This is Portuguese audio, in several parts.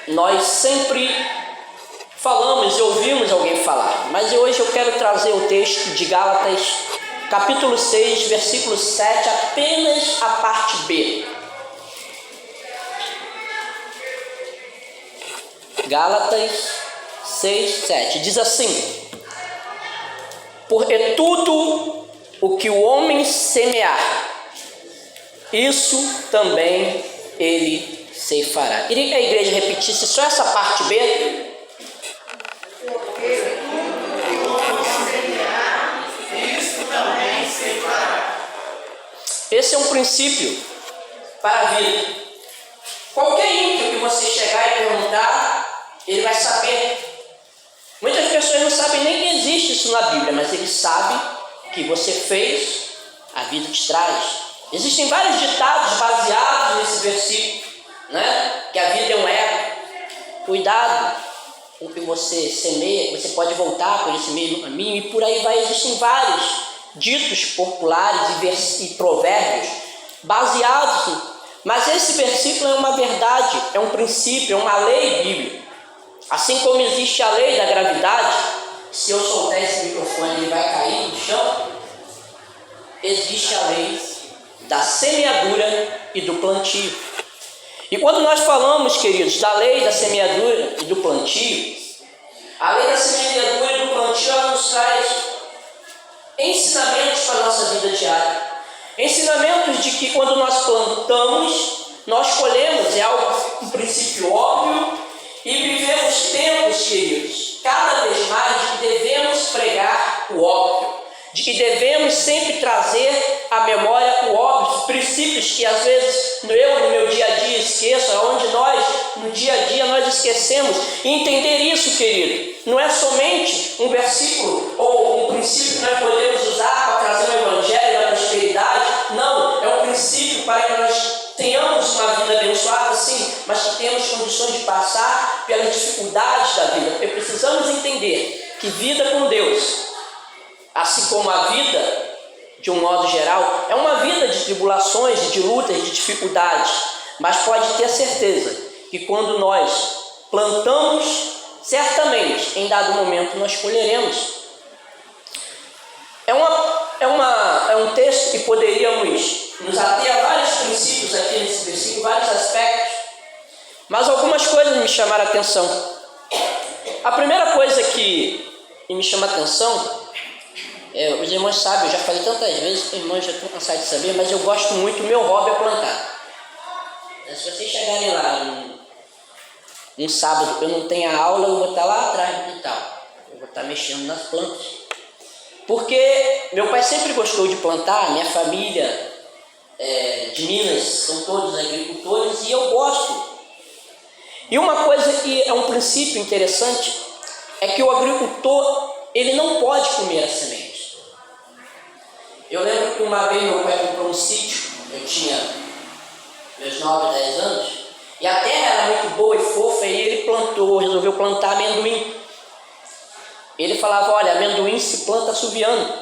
Nós sempre falamos e ouvimos alguém falar, mas hoje eu quero trazer o texto de Gálatas, capítulo 6, versículo 7, apenas a parte B. Gálatas 6, 7, diz assim: porque tudo o que o homem semear, isso também ele ceifará. Queria que a igreja repetisse só essa parte B. Porque tudo que o homem semear, isso também ceifará. Esse é um princípio para a vida. Qualquer ímpio que você chegar e perguntar, ele vai saber. Muitas pessoas não sabem nem que existe isso na Bíblia, mas ele sabe que você fez, a vida te traz. Existem vários ditados baseados nesse versículo, né? Que a vida é um eco. Cuidado com o que você semeia, você pode voltar por esse mesmo caminho, e por aí vai. Existem vários ditos populares e provérbios baseados, mas esse versículo é uma verdade, é um princípio, é uma lei bíblica. Assim como existe a lei da gravidade, se eu soltar esse microfone ele vai cair no chão, existe a lei da semeadura e do plantio. E quando nós falamos, queridos, da lei da semeadura e do plantio, a lei da semeadura e do plantio, ela nos traz ensinamentos para a nossa vida diária. Ensinamentos de que quando nós plantamos, nós colhemos, é um princípio óbvio, e vivemos tempos, queridos, cada vez mais de que devemos pregar o óbvio, de que devemos sempre trazer à memória o óbvio, princípios que às vezes eu no meu dia a dia esqueço, onde nós no dia a dia nós esquecemos. E entender isso, querido, não é somente um versículo ou um princípio que nós podemos usar para trazer o evangelho da prosperidade. Não, é um princípio para que nós tenhamos uma vida abençoada, sim, mas que temos condições de passar pelas dificuldades da vida, porque precisamos entender que vida com Deus, assim como a vida, de um modo geral, é uma vida de tribulações, de lutas, de dificuldades, mas pode ter certeza que quando nós plantamos, certamente, em dado momento, nós colheremos. É um texto que poderíamos nos ater a vários princípios aqui nesse versículo, vários aspectos, mas algumas coisas me chamaram a atenção. A primeira coisa que me chama a atenção, os irmãos sabem, eu já falei tantas vezes, os irmãos já estão cansados de saber, mas eu gosto muito, o meu hobby é plantar. Se vocês chegarem lá um sábado, eu não tenho a aula, eu vou estar lá atrás do quintal, eu vou estar mexendo nas plantas. Porque meu pai sempre gostou de plantar, minha família de Minas são todos agricultores e eu gosto. E uma coisa que é um princípio interessante é que o agricultor, ele não pode comer a semente. Eu lembro que uma vez meu pai comprou um sítio, eu tinha meus 9, 10 anos, e a terra era muito boa e fofa, e ele resolveu plantar amendoim. Ele falava: olha, amendoim se planta assoviando.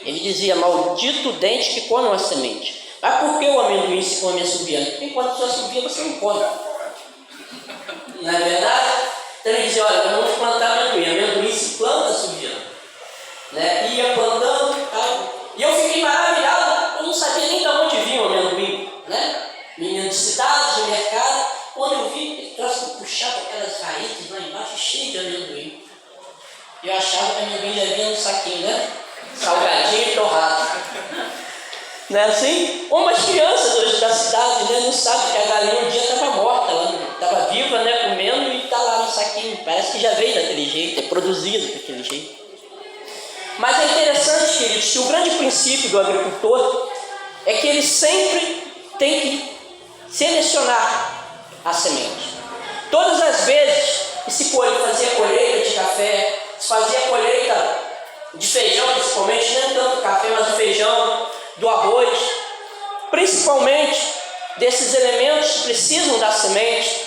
Ele dizia: maldito dente que come uma semente. Mas por que o amendoim se come assoviando? Porque enquanto você assovia, você não come. Não é verdade? Então ele dizia: olha, vamos plantar amendoim. Amendoim se planta assoviando. Né? Ia plantando, tá? E eu fiquei maravilhado, eu não sabia nem de onde vinha o amendoim. Né? Menino de cidade, de mercado. Quando eu vi, ele trouxe puxava aquelas raízes lá embaixo, cheio de amendoim. Eu achava que a amendoim já vinha no saquinho, né? Salgadinho e torrado. Não é assim? Como as crianças hoje da cidade, né, não sabem que a galinha um dia estava morta, estava viva, né, comendo, e está lá no saquinho. Parece que já veio daquele jeito, é produzido daquele jeito. Mas é interessante, queridos, que o grande princípio do agricultor é que ele sempre tem que selecionar a semente. Todas as vezes que se fazia colheita de café, se fazia colheita de feijão, principalmente, não tanto café, mas do feijão, do arroz, principalmente desses elementos que precisam da semente,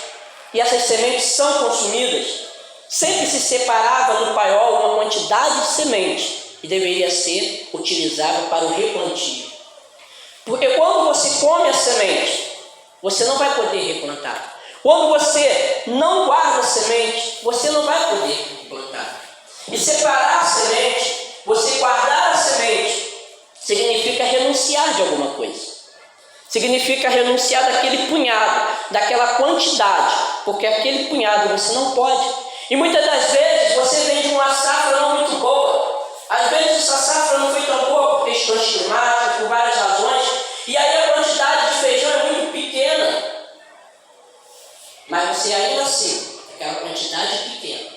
e essas sementes são consumidas, sempre se separava do paiol uma quantidade de semente que deveria ser utilizada para o replantio. Porque quando você come a semente, você não vai poder replantar. Quando você não guarda a semente, você não vai poder plantar. E separar a semente, você guardar a semente, significa renunciar de alguma coisa. Significa renunciar daquele punhado, daquela quantidade, porque aquele punhado você não pode. E muitas das vezes você vem de uma safra não muito boa. Às vezes essa safra não foi tão boa por questões climáticas, por várias razões, e aí a quantidade de feijão é muito pequena. Mas você ainda assim, aquela quantidade pequena,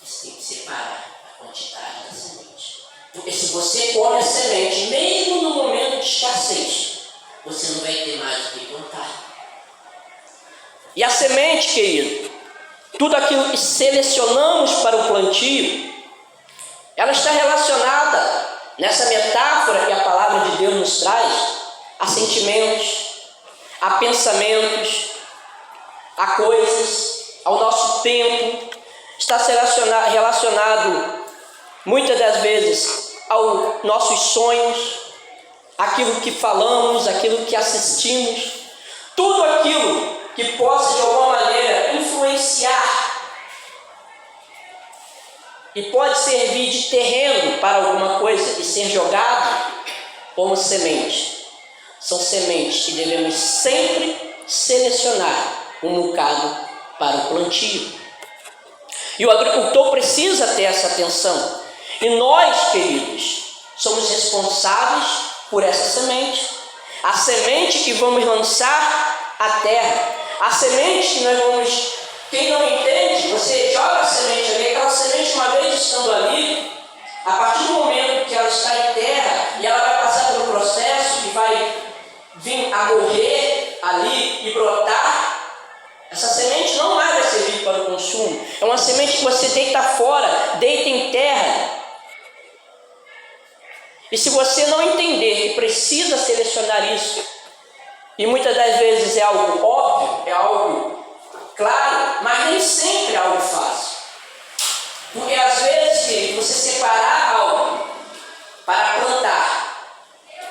você tem que separar a quantidade da semente. Porque se você come a semente, mesmo no momento de escassez, você não vai ter mais o que plantar. E a semente, querido, tudo aquilo que selecionamos para o plantio, ela está relacionada, nessa metáfora que a palavra de Deus nos traz, a sentimentos, a pensamentos, a coisas, ao nosso tempo. Está relacionado muitas das vezes aos nossos sonhos, aquilo que falamos, aquilo que assistimos, tudo aquilo que possa de alguma maneira influenciar e pode servir de terreno para alguma coisa e ser jogado como semente. São sementes que devemos sempre selecionar um bocado para o plantio. E o agricultor precisa ter essa atenção. E nós, queridos, somos responsáveis por essa semente. A semente que vamos lançar à terra. A semente que nós vamos... Quem não entende, você joga a semente ali, aquela semente uma vez estando ali, a partir do momento que ela está em terra e ela vai passar pelo processo e vai vir a morrer ali e brotar, essa semente não mais vai servir para o consumo. É uma semente que você deita fora, deita em terra. E se você não entender que precisa selecionar isso, e muitas das vezes é algo óbvio, é algo claro, mas nem sempre é algo fácil. Porque às vezes, querido, você separar algo para plantar,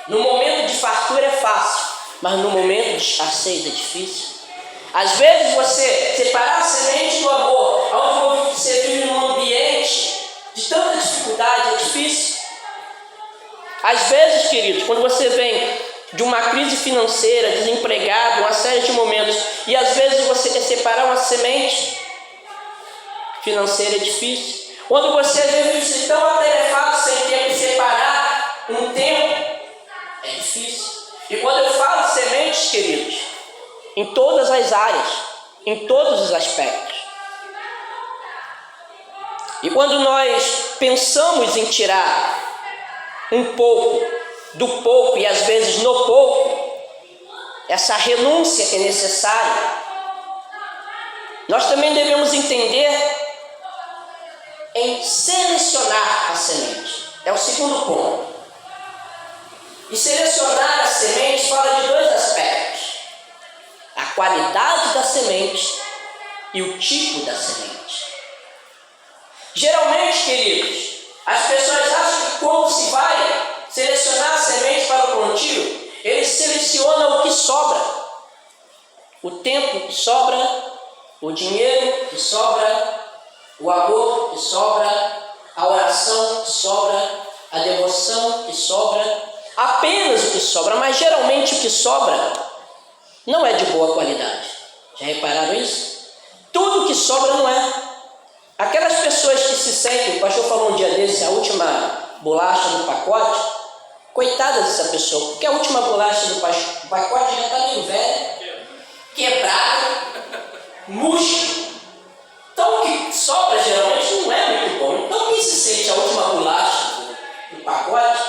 no momento de fartura é fácil, mas no momento de escassez é difícil. Às vezes você separar a semente do amor, onde você vive num ambiente de tanta dificuldade, é difícil. Às vezes, queridos, quando você vem de uma crise financeira, desempregado, uma série de momentos, e às vezes você quer separar uma semente financeira, é difícil. Quando você às vezes se tão atarefado sem ter que separar um tempo, é difícil. E quando eu falo sementes, queridos, em todas as áreas, em todos os aspectos. E quando nós pensamos em tirar um pouco do pouco e às vezes no pouco, essa renúncia que é necessária, nós também devemos entender em selecionar a semente. É o segundo ponto. E selecionar a semente fala de dois aspectos: a qualidade da semente e o tipo da semente. Geralmente, queridos, as pessoas acham que quando se vai selecionar a semente para o plantio, eles selecionam o que sobra. O tempo que sobra, o dinheiro que sobra, o amor que sobra, a oração que sobra, a devoção que sobra, apenas o que sobra. Mas geralmente o que sobra não é de boa qualidade. Já repararam isso? Tudo que sobra não é. Aquelas pessoas que se sentem, o pastor falou um dia desse, a última bolacha do pacote, coitada dessa pessoa, porque a última bolacha do pacote já está meio velha, quebrada, murcha. Então o que sobra geralmente não é muito bom. Então quem se sente a última bolacha do pacote,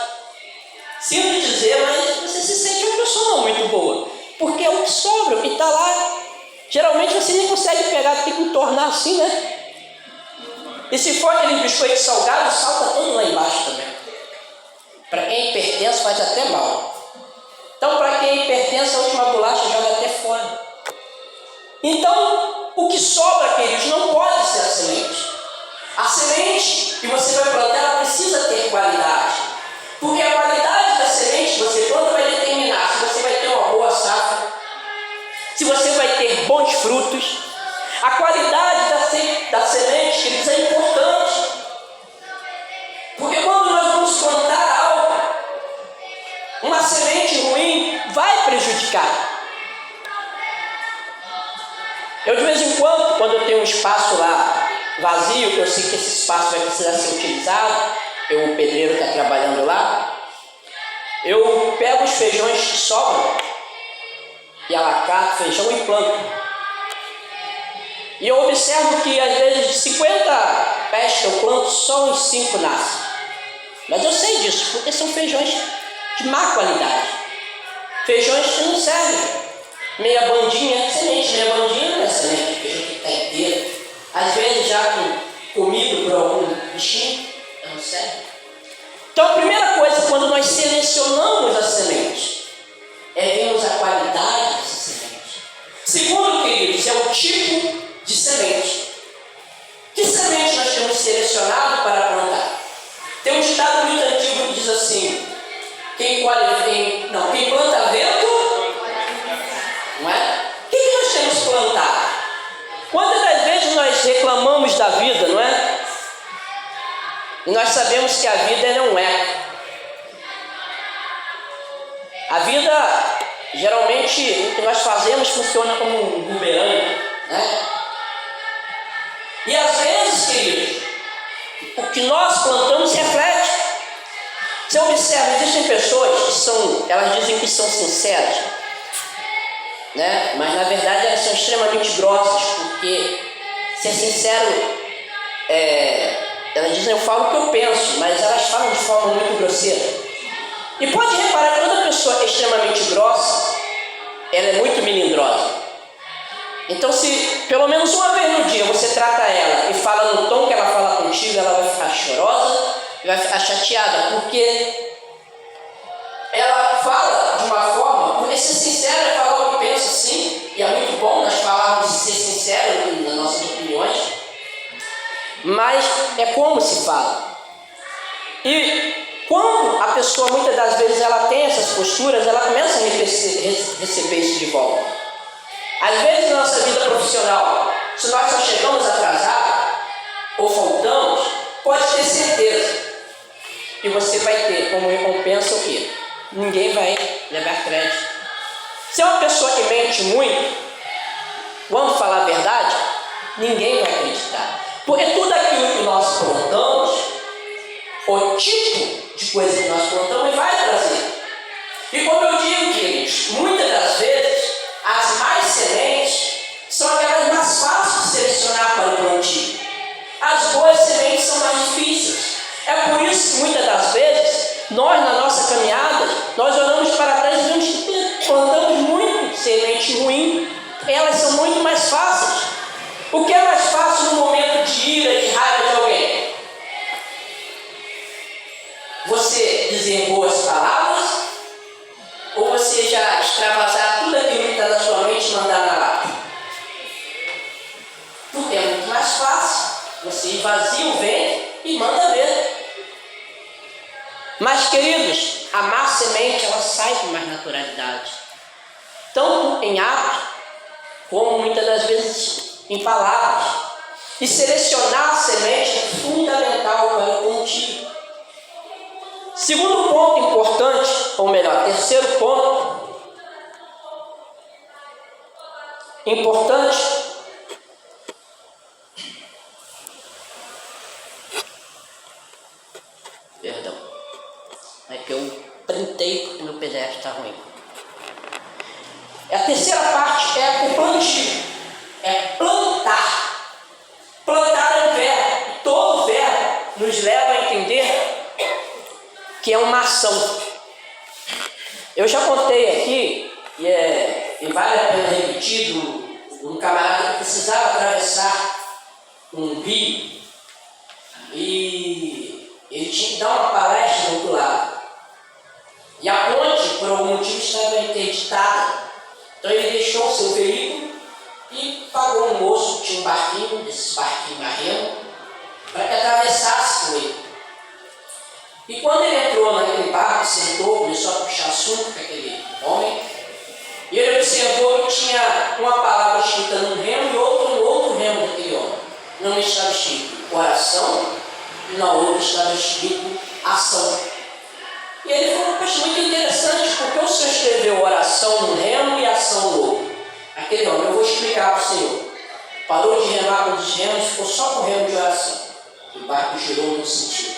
sinto dizer, mas você se sente uma pessoa não muito boa, porque é o que sobra, o que está lá. Geralmente você nem consegue pegar, tem que entornar assim, né? E se for aquele biscoito salgado, salta todo lá embaixo também. Para quem é hipertenso faz até mal. Então para quem é hipertenso, a última bolacha joga até fora. Então o que sobra, queridos, não pode ser a semente. A semente que você vai plantar, ela precisa ter qualidade. Porque a qualidade da semente que você planta vai determinar se você vai ter uma boa safra, se você vai ter bons frutos, A qualidade da semente, queridos, é importante. Porque quando nós vamos plantar algo, uma semente ruim vai prejudicar. Eu de vez em quando eu tenho um espaço lá vazio, que eu sei que esse espaço vai precisar ser utilizado, o pedreiro está trabalhando lá, eu pego os feijões que sobram e alacato feijão e planto. E eu observo que às vezes de 50 pés que eu planto, só uns 5 nascem. Mas eu sei disso, porque são feijões de má qualidade. Feijões que não servem. Meia bandinha, semente, meia bandinha não é semente, feijão que está inteiro. Às vezes já comido por algum bichinho, não serve. Então a primeira coisa, quando nós selecionamos as sementes, é vermos a qualidade dessas sementes. Segundo, queridos, é o tipo de semente. Que semente nós temos selecionado para plantar? Tem um ditado muito antigo que diz assim: quem planta vento, não é? O que nós temos plantado? Quantas das vezes nós reclamamos da vida, não é? E nós sabemos que a vida não é. A vida, geralmente, o que nós fazemos funciona como um bumerangue, né? E às vezes, queridos, o que nós plantamos reflete. Você observa, existem pessoas que elas dizem que são sinceras, né? Mas na verdade elas são extremamente grossas, porque ser sincero, elas dizem eu falo o que eu penso, mas elas falam de forma muito grosseira. E pode reparar que toda pessoa extremamente grossa, ela é muito melindrosa. Então se pelo menos uma vez no dia você trata ela e fala no tom que ela fala contigo, ela vai ficar chorosa e vai ficar chateada, porque ela fala de uma forma, porque ser sincero é falar o que pensa, sim, e é muito bom nós falarmos de ser sincero nas nossas opiniões, mas é como se fala. E quando a pessoa muitas das vezes ela tem essas posturas, ela começa a receber isso de volta. Às vezes na nossa vida profissional, se nós só chegamos atrasados ou faltamos, pode ter certeza que você vai ter como recompensa o quê? Ninguém vai levar crédito. Se é uma pessoa que mente muito, vamos falar a verdade, ninguém vai acreditar. Porque tudo aquilo que nós plantamos, o tipo de coisa que nós plantamos vai trazer. E como eu digo, queridos, muitas das vezes as mais sementes são aquelas mais fáceis de selecionar para o plantio. As boas sementes são mais difíceis. É por isso que muitas das vezes nós na nossa caminhada, nós olhamos para trás e vemos que plantamos muito semente ruim. Elas são muito mais fáceis. O que é mais fácil no momento de ira, de raiva de alguém? Você dizer boas palavras, ou você já extravasar tudo aquilo que está na sua mente e mandar na lata? Porque é muito mais fácil. Você esvazia o ventre e manda ver. Mas, queridos, a má semente, ela sai com mais naturalidade. Tanto em ato, como muitas das vezes em palavras. E selecionar a semente é fundamental para o plantio. Segundo ponto importante, ou melhor, terceiro ponto importante, perdão, é que eu printei porque meu PDF está ruim. A terceira parte é o plantio, é plantar. Plantar é um verbo, e todo verbo nos leva a entender que é uma ação. Eu já contei aqui, e vale a pena repetir, um camarada que precisava atravessar um rio, e ele tinha que dar uma palestra do outro lado. E a ponte, por algum motivo, estava interditada. Então ele deixou o seu veículo e pagou um moço que tinha um barquinho, desses barquinhos marrendo, para que atravessasse com ele. E quando ele entrou naquele barco, sentou, começou a puxar assunto com aquele homem, e ele observou que tinha uma palavra escrita num remo e outra no outro numa estava escrito oração, e na outra estava escrito ação. E ele falou, poxa, muito interessante, porque o Senhor escreveu oração no remo e ação no outro. Aquele homem, eu vou explicar para o Senhor. Parou de remar com os remos, ficou só com o remo de oração. O barco girou no sentido.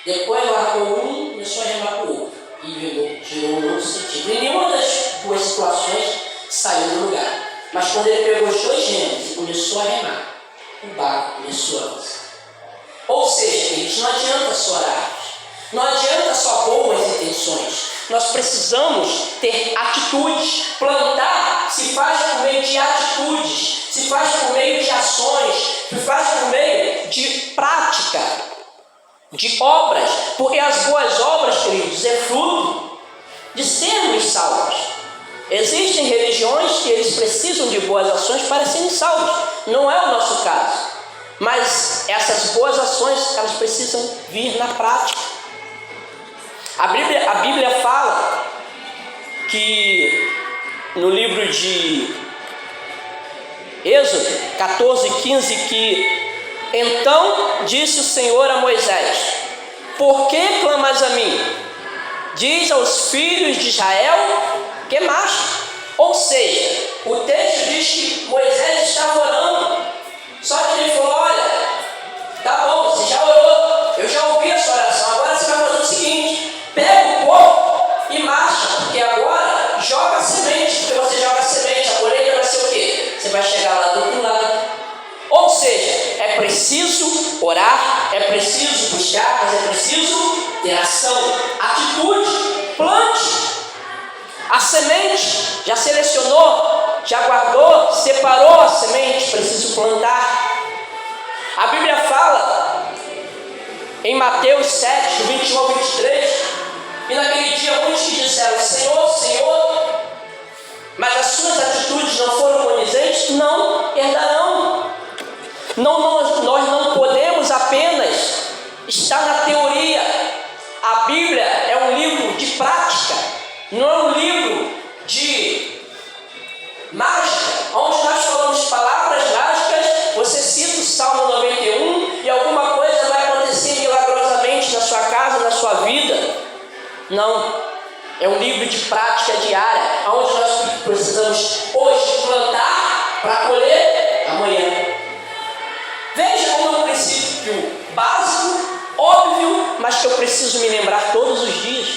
Depois largou um, começou a remar com o outro. E girou no outro sentido. E nenhuma das duas situações saiu do lugar. Mas quando ele pegou os dois remos e começou a remar, o barco começou a avançar. Ou seja, queridos, não adianta só orar. Não adianta só boas intenções. Nós precisamos ter atitudes. Plantar se faz por meio de atitudes, se faz por meio de ações, se faz por meio de prática, de obras. Porque as boas obras, queridos, é fruto de sermos salvos. Existem religiões que eles precisam de boas ações para serem salvos. Não é o nosso caso. Mas essas boas ações, elas precisam vir na prática. A Bíblia fala que no livro de Êxodo 14:15 que então disse o Senhor a Moisés: por que clamas a mim? Diz aos filhos de Israel que marchem. Ou seja, o texto diz que Moisés estava orando, só que ele falou: olha, tá bom, você já orou, eu já ouvi a sua oração, agora você vai fazer o seguinte: pega o povo e marcha, porque agora joga a semente, porque você joga a semente, a colheita vai ser o quê? Você vai chegar lá do outro lado. Ou seja, é preciso orar, é preciso buscar, mas é preciso ter ação, atitude, plante. A semente, já selecionou, já guardou, separou a semente, preciso plantar. A Bíblia fala em Mateus 7, do 21 ao 23, e naquele dia muitos que disseram: Senhor, Senhor, mas as suas atitudes não foram condizentes, não herdarão. Nós não podemos apenas estar na teoria. A Bíblia é um livro de prática, não é um livro de mágica, onde nós falamos palavras mágicas, você cita o Salmo 91 e alguma coisa vai acontecer milagrosamente na sua casa, na sua vida. Não, é um livro de prática diária, onde nós precisamos hoje plantar para colher amanhã. Veja como é um princípio básico, óbvio, mas que eu preciso me lembrar todos os dias.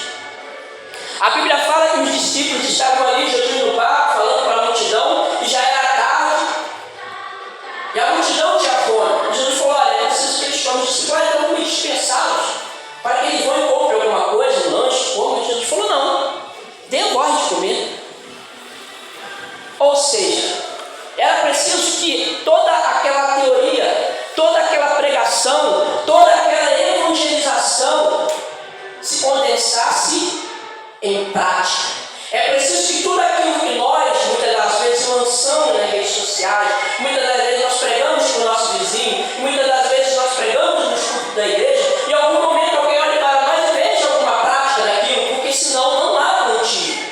A Bíblia fala que os discípulos estavam ali jogando no barco, falando para a multidão, e já era tarde, e a multidão tinha fome. Jesus falou: olha, eu preciso que eles comam. Os discípulos estão muito dispensados, para que eles vão e comprem alguma coisa, um lanche, comam. Jesus falou: não, dê voz de comer. Ou seja, era preciso que toda aquela teoria, toda aquela pregação, toda aquela evangelização se condensasse em prática. É preciso que tudo aquilo que nós, muitas das vezes, lançamos nas redes sociais, muitas das vezes nós pregamos para o nosso vizinho, muitas das vezes nós pregamos nos cultos da igreja, e em algum momento alguém olha para nós e veja alguma prática daquilo, porque senão não há plantio.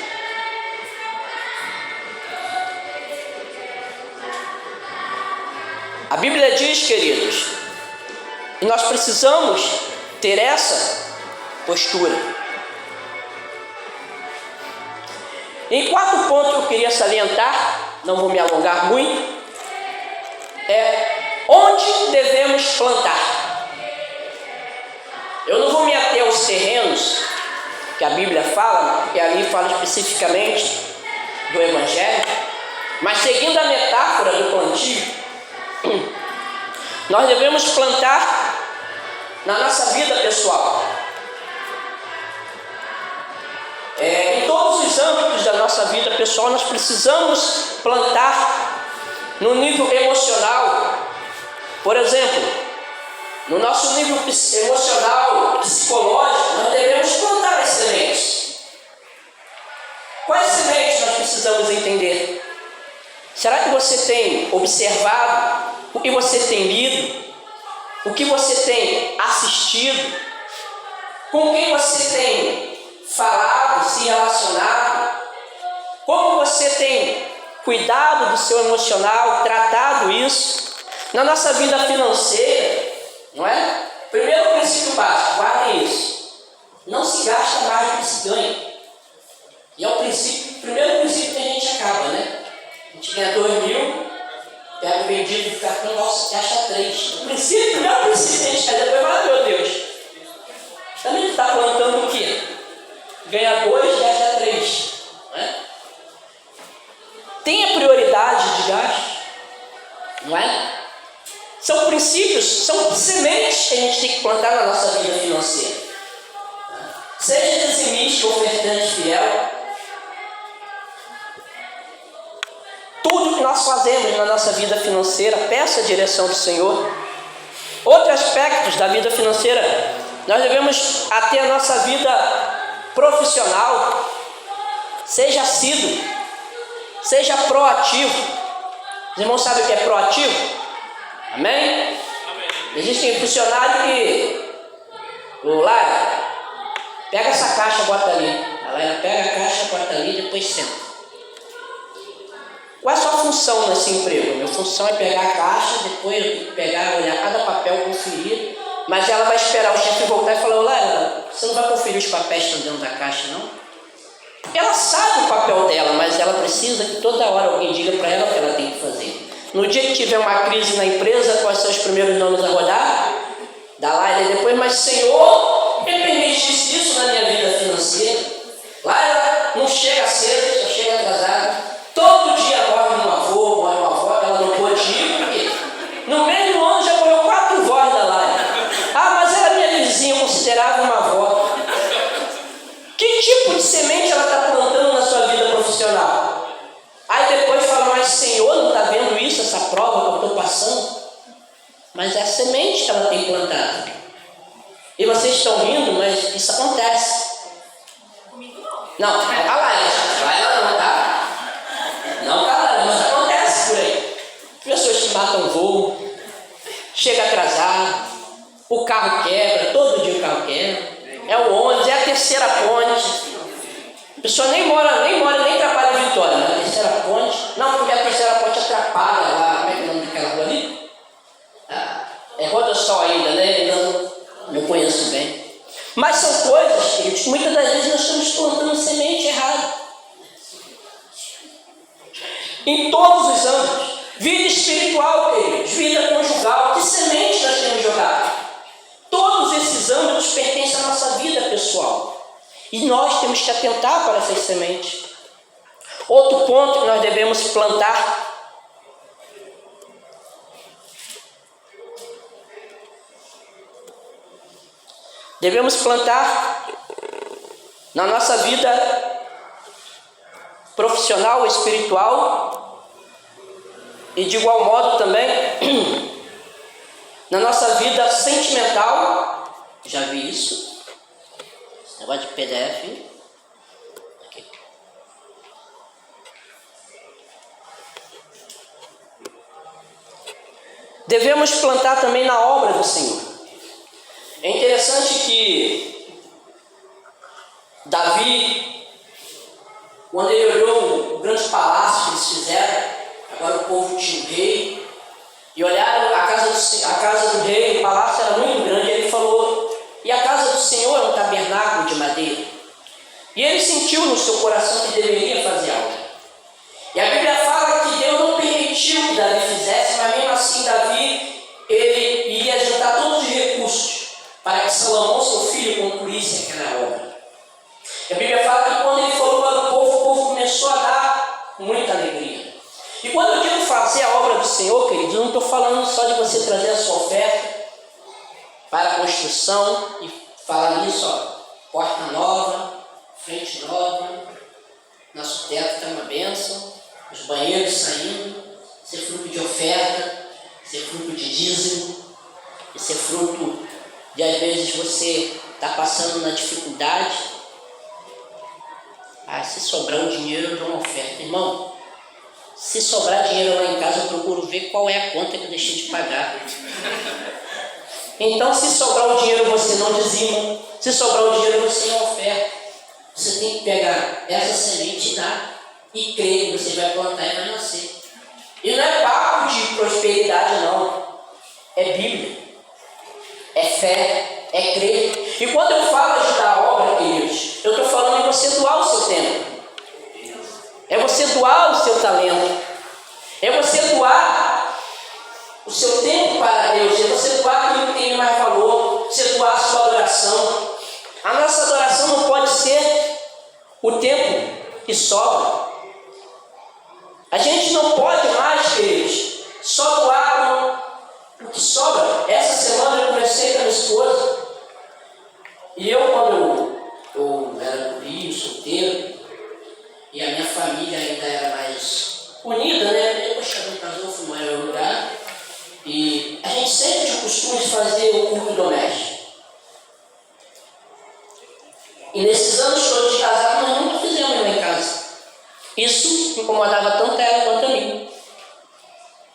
A Bíblia diz, queridos, e nós precisamos ter essa postura. Em 4 pontos que eu queria salientar, não vou me alongar muito, é onde devemos plantar. Eu não vou me ater aos terrenos que a Bíblia fala, porque ali fala especificamente do Evangelho, mas seguindo a metáfora do plantio, nós devemos plantar na nossa vida pessoal. Em todos os âmbitos da nossa vida pessoal, nós precisamos plantar no nível emocional. Por exemplo, no nosso nível emocional, psicológico, nós devemos plantar as sementes. Quais sementes nós precisamos entender? Será que você tem observado o que você tem lido? O que você tem assistido? Com quem você tem falado, se relacionado? Como você tem cuidado do seu emocional, tratado isso? Na nossa vida financeira, não é? Primeiro princípio básico, guardem isso. Não se gasta mais do que se ganha. E é o primeiro princípio que a gente acaba, né? A gente ganha 2.000, pega o vendido do cartão, nossa, gasta 3. O primeiro princípio que a gente quer depois fala, meu Deus. Também tu está plantando o quê? Ganha 2, gasta 3. Né? Tenha prioridade de gasto, não é? São princípios, são sementes que a gente tem que plantar na nossa vida financeira. Seja dizimista, ofertante fiel. Tudo que nós fazemos na nossa vida financeira, peça a direção do Senhor. Outros aspectos da vida financeira, nós devemos até a nossa vida profissional. Seja assíduo, seja proativo. Os irmãos sabem o que é proativo? Amém? Existem funcionários que o Lara, pega essa caixa, bota ali. A Lara pega a caixa, bota ali e depois senta. Qual é a sua função nesse emprego? Minha função é pegar a caixa, depois eu tenho que pegar, olhar cada papel, conferir. Mas ela vai esperar o chefe voltar e falar, Lara, você não vai conferir os papéis que estão dentro da caixa, não? Ela sabe o papel dela, mas ela precisa que toda hora alguém diga para ela o que ela tem que fazer. No dia que tiver uma crise na empresa, quais são os primeiros nomes a rodar? Da Laila e depois, mas Senhor, me permitisse isso na minha vida financeira. Laila não chega cedo, só chega atrasada. Todo dia morre um avô, morre uma avó, ela não pôde ir, por quê? No mesmo ano já morreu 4 vós da Laila. Ah, mas era minha vizinha, eu considerava uma avó. Que tipo de semente ela está plantando na sua vida profissional? Aí depois fala, mas Senhor, não está vendo isso, essa prova que eu estou passando? Mas é a semente que ela tem plantado. E vocês estão rindo, mas isso acontece. Não, a Laila não, tá? Não, cara, mas acontece por aí. Pessoas que matam voo, chega atrasado, o carro quebra, todo dia o carro quebra. É o ônibus, é a terceira ponte. A pessoa nem trabalha em Vitória, né? A terceira ponte. Não, porque a terceira ponte atrapalha lá. Como é que é o nome daquela rua ali? É Rua do Sol ainda, né? Ainda não conheço bem. Mas são coisas, queridos, que muitas das vezes nós estamos plantando semente errada. Em todos os âmbitos. Vida espiritual, queridos, vida conjugal. Que semente nós temos jogado? Todos esses âmbitos pertencem à nossa vida pessoal. E nós temos que atentar para essas sementes. Outro ponto que nós devemos plantar. Devemos plantar na nossa vida profissional, espiritual e de igual modo também na nossa vida sentimental. Já vi isso. Esse negócio de PDF. Aqui. Devemos plantar também na obra do Senhor. É interessante que Davi, quando ele olhou o grande palácio que eles fizeram, agora o povo tinha um rei, e olharam a casa do rei, o palácio era muito grande, e ele falou, e a casa do Senhor é um tabernáculo de madeira. E ele sentiu no seu coração que deveria fazer algo. E a Bíblia fala que Deus não permitiu que Davi fizesse, mas mesmo assim Davi, ele ia juntar todos os recursos para que Salomão, seu filho, concluísse aquela obra. E a Bíblia fala que quando ele falou para o povo começou a dar muita alegria. E quando eu digo fazer a obra do Senhor, queridos, eu não estou falando só de você trazer a sua oferta para a construção e falar nisso, ó, porta nova, frente nova, nosso teto está uma bênção, os banheiros saindo, isso é fruto de oferta, isso é fruto de dízimo, isso é fruto de às vezes você está passando na dificuldade. Se sobrar um dinheiro eu dou uma oferta, irmão. Se sobrar dinheiro lá em casa eu procuro ver qual é a conta que eu deixei de pagar. Então, se sobrar o dinheiro, você não dizima. Se sobrar o dinheiro, você não oferta. Você tem que pegar essa semente e dar. E crer que você vai plantar e vai nascer. E não é papo de prosperidade, não. é Bíblia, é fé, é crer. E quando eu falo ajudar a obra, queridos, eu estou falando em você doar o seu tempo. É você doar o seu talento. É você doar o seu tempo para Deus. É você doar aquilo que tem mais valor. Você doar a sua adoração. A nossa adoração não pode ser o tempo que sobra. A gente não pode mais, queridos, só doar o que sobra. Essa semana eu conversei com a minha esposa. E eu, quando eu era guri, solteiro, e a minha família ainda era mais unida, né? Depois que a gente casou, fui morar em lugar. E a gente sempre tinha o costume de fazer o culto doméstico. E nesses anos todos de casado, nós nunca fizemos lá em casa. Isso incomodava tanto ela quanto a mim.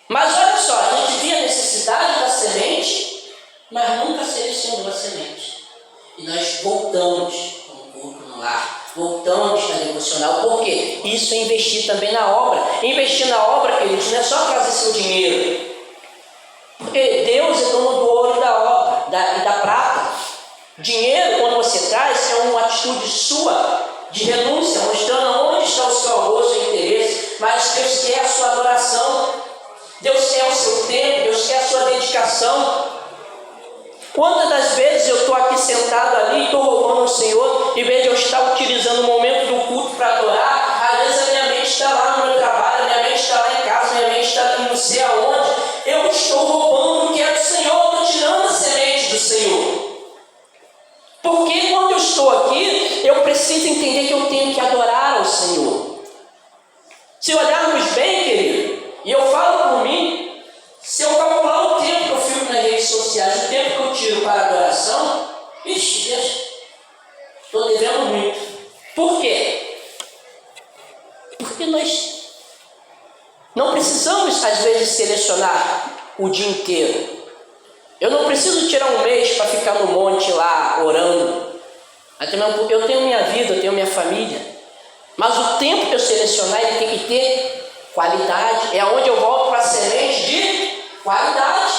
Mas olha só, a gente via a necessidade da semente, mas nunca selecionou a semente. E nós voltamos com o culto no lar, voltamos na devocional. Por quê? Isso é investir também na obra. Investir na obra, queridos, não é só trazer seu dinheiro. Porque Deus é dono do ouro e da obra, e da prata. Dinheiro, quando você traz, é uma atitude sua de renúncia, mostrando onde está o seu amor, o seu interesse. Mas Deus quer a sua adoração, Deus quer o seu tempo, Deus quer a sua dedicação. Quantas das vezes eu estou aqui sentado ali e estou roubando o Senhor, em vez de eu estar utilizando o momento do culto para adorar, às vezes a minha mente está lá no meu trabalho, a minha mente está lá em casa, a minha mente está aqui não sei aonde. Eu estou roubando o que é do Senhor, estou tirando a semente do Senhor. Porque quando eu estou aqui, eu preciso entender que eu tenho que adorar ao Senhor. Se olharmos bem, querido, e eu falo por mim, se eu calcular o tempo que eu fico nas redes sociais, o tempo que eu tiro para a adoração, ixi, Deus, estou devendo muito. Por quê? Porque nós não precisamos, às vezes, selecionar o dia inteiro. Eu não preciso tirar um mês para ficar no monte lá, orando. Eu tenho minha vida, eu tenho minha família. Mas o tempo que eu selecionar, ele tem que ter qualidade. É onde eu volto para a semente de qualidade.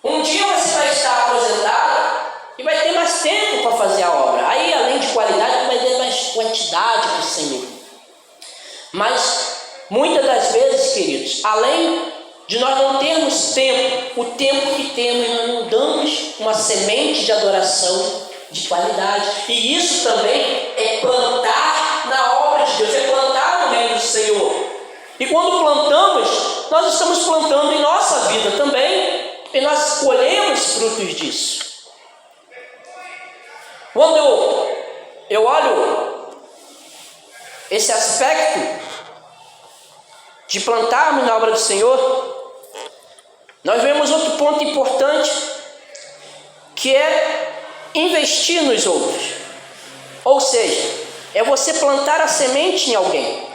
Um dia você vai estar aposentado e vai ter mais tempo para fazer a obra. Aí, além de qualidade, vai ter mais quantidade para o Senhor. Mas, muitas das vezes, queridos, além de nós não termos tempo, o tempo que temos, nós não damos uma semente de adoração de qualidade. E isso também é plantar na obra de Deus, é plantar no reino do Senhor. E quando plantamos, nós estamos plantando em nossa vida também, e nós colhemos frutos disso. Quando eu olho esse aspecto de plantarmos na obra do Senhor, nós vemos outro ponto importante, que é investir nos outros. Ou seja, é você plantar a semente em alguém.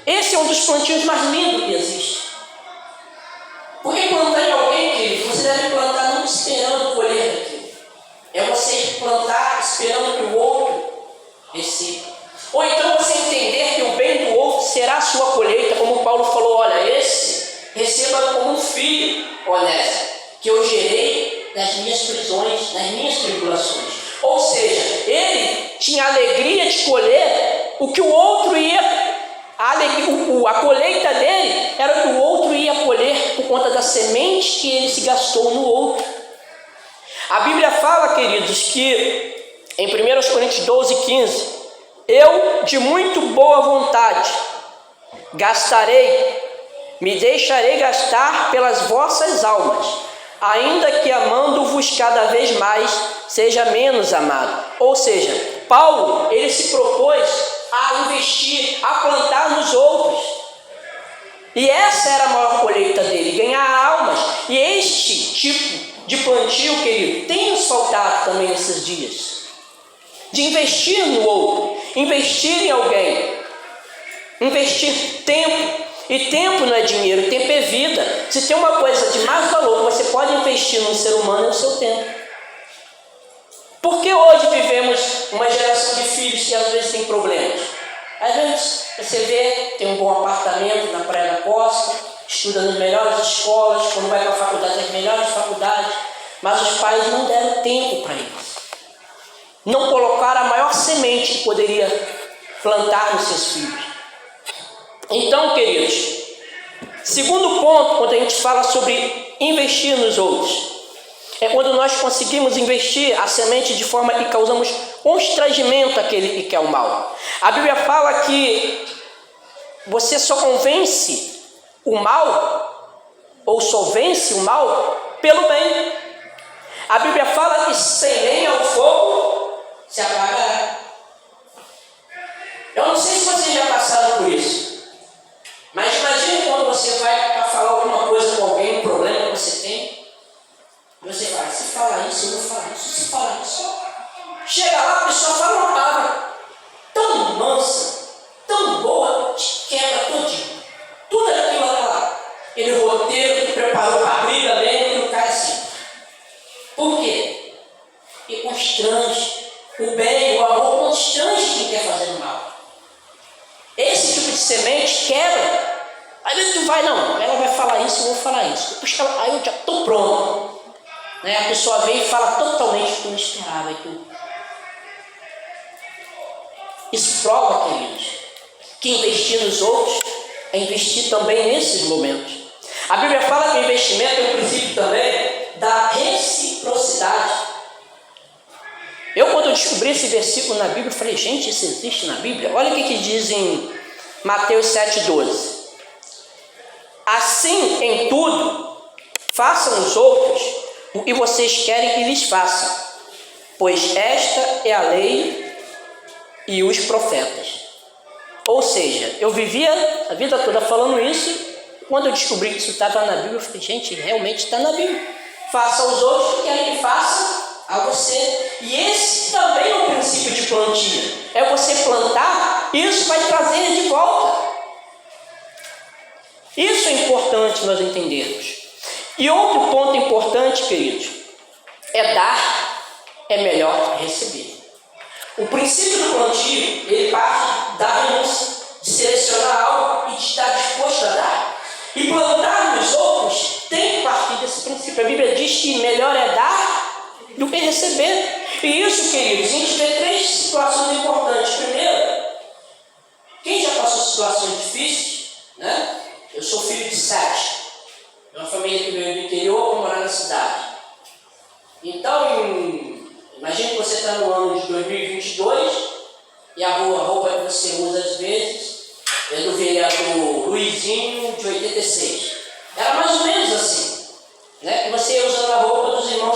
Esse é um dos plantios mais lindos que existe. Porque plantar em alguém, querido, você deve plantar não esperando colher aquilo. É você plantar esperando que o outro receba. Ou então você entender que o bem do outro será a sua colheita, como Paulo falou, olha, esse receba como um filho honesto, que eu gerei nas minhas prisões, nas minhas tribulações. Ou seja, ele tinha alegria de colher o que o outro ia, a colheita dele era o que o outro ia colher por conta da semente que ele se gastou no outro. A Bíblia fala, queridos, que em 1 Coríntios 12:15, eu de muito boa vontade me deixarei gastar pelas vossas almas, ainda que amando-vos cada vez mais, seja menos amado. Ou seja, Paulo, ele se propôs a investir, a plantar nos outros. E essa era a maior colheita dele, ganhar almas. E este tipo de plantio, querido, tem nos faltado também nesses dias. De investir no outro, investir em alguém, investir tempo. E tempo não é dinheiro, tempo é vida. Se tem uma coisa de mais valor que você pode investir num ser humano, é o seu tempo. Porque hoje vivemos uma geração de filhos que às vezes tem problemas. Às vezes você vê, tem um bom apartamento na Praia da Costa, estuda nas melhores escolas, quando vai para a faculdade, as melhores faculdades, mas os pais não deram tempo para eles. Não colocaram a maior semente que poderia plantar nos seus filhos. Então, queridos, segundo ponto, quando a gente fala sobre investir nos outros, é quando nós conseguimos investir a semente de forma que causamos constrangimento àquele que quer o mal. A Bíblia fala que você só convence o mal, ou só vence o mal, pelo bem. A Bíblia fala que sem lenha o fogo se apagará. Eu não sei se vocês já passaram por isso, mas imagine quando você vai para falar alguma coisa com alguém, um problema que você tem, você vai, se falar isso, eu vou falar isso, se falar isso. Chega lá, a pessoa fala uma palavra tão mansa, tão boa, te quebra todinho. Tudo aquilo lá, aquele roteiro que preparou para a briga mesmo, que cai assim. Por quê? Porque constrange. O bem, o amor constrange quem quer fazer o mal. Esse tipo de semente quebra. Aí tu vai, não, ela vai falar isso, eu vou falar isso. Puxa, aí eu já estou pronto. Né? A pessoa vem e fala totalmente o que eu não esperava. Isso prova, queridos, que investir nos outros é investir também nesses momentos. A Bíblia fala que o investimento é um princípio também da reciprocidade. Quando eu descobri esse versículo na Bíblia, eu falei, gente, isso existe na Bíblia? Olha o que diz em Mateus 7,12. Assim, em tudo, façam os outros o que vocês querem que lhes façam, pois esta é a lei e os profetas. Ou seja, eu vivia a vida toda falando isso, quando eu descobri que isso estava na Bíblia, eu falei, gente, realmente está na Bíblia. Faça aos outros o que querem que façam a você. E esse também é um princípio de plantio. É você plantar, isso vai trazer de volta. Isso é importante nós entendermos. E outro ponto importante, queridos, é dar é melhor receber. O princípio do plantio, ele parte da renúncia, de selecionar algo e de estar disposto a dar. E plantar nos outros tem que partir desse princípio. A Bíblia diz que melhor é dar do que receber. E isso, queridos, a gente vê 3 situações importantes. Primeiro, quem já passou situações difíceis, né? Eu sou filho de 7. É uma família que veio do interior para morar na cidade. Então, imagine que você está no ano de 2022 e a roupa que você usa às vezes é do vereador Luizinho de 86. Era mais ou menos assim, né? Que você ia usando a roupa dos irmãos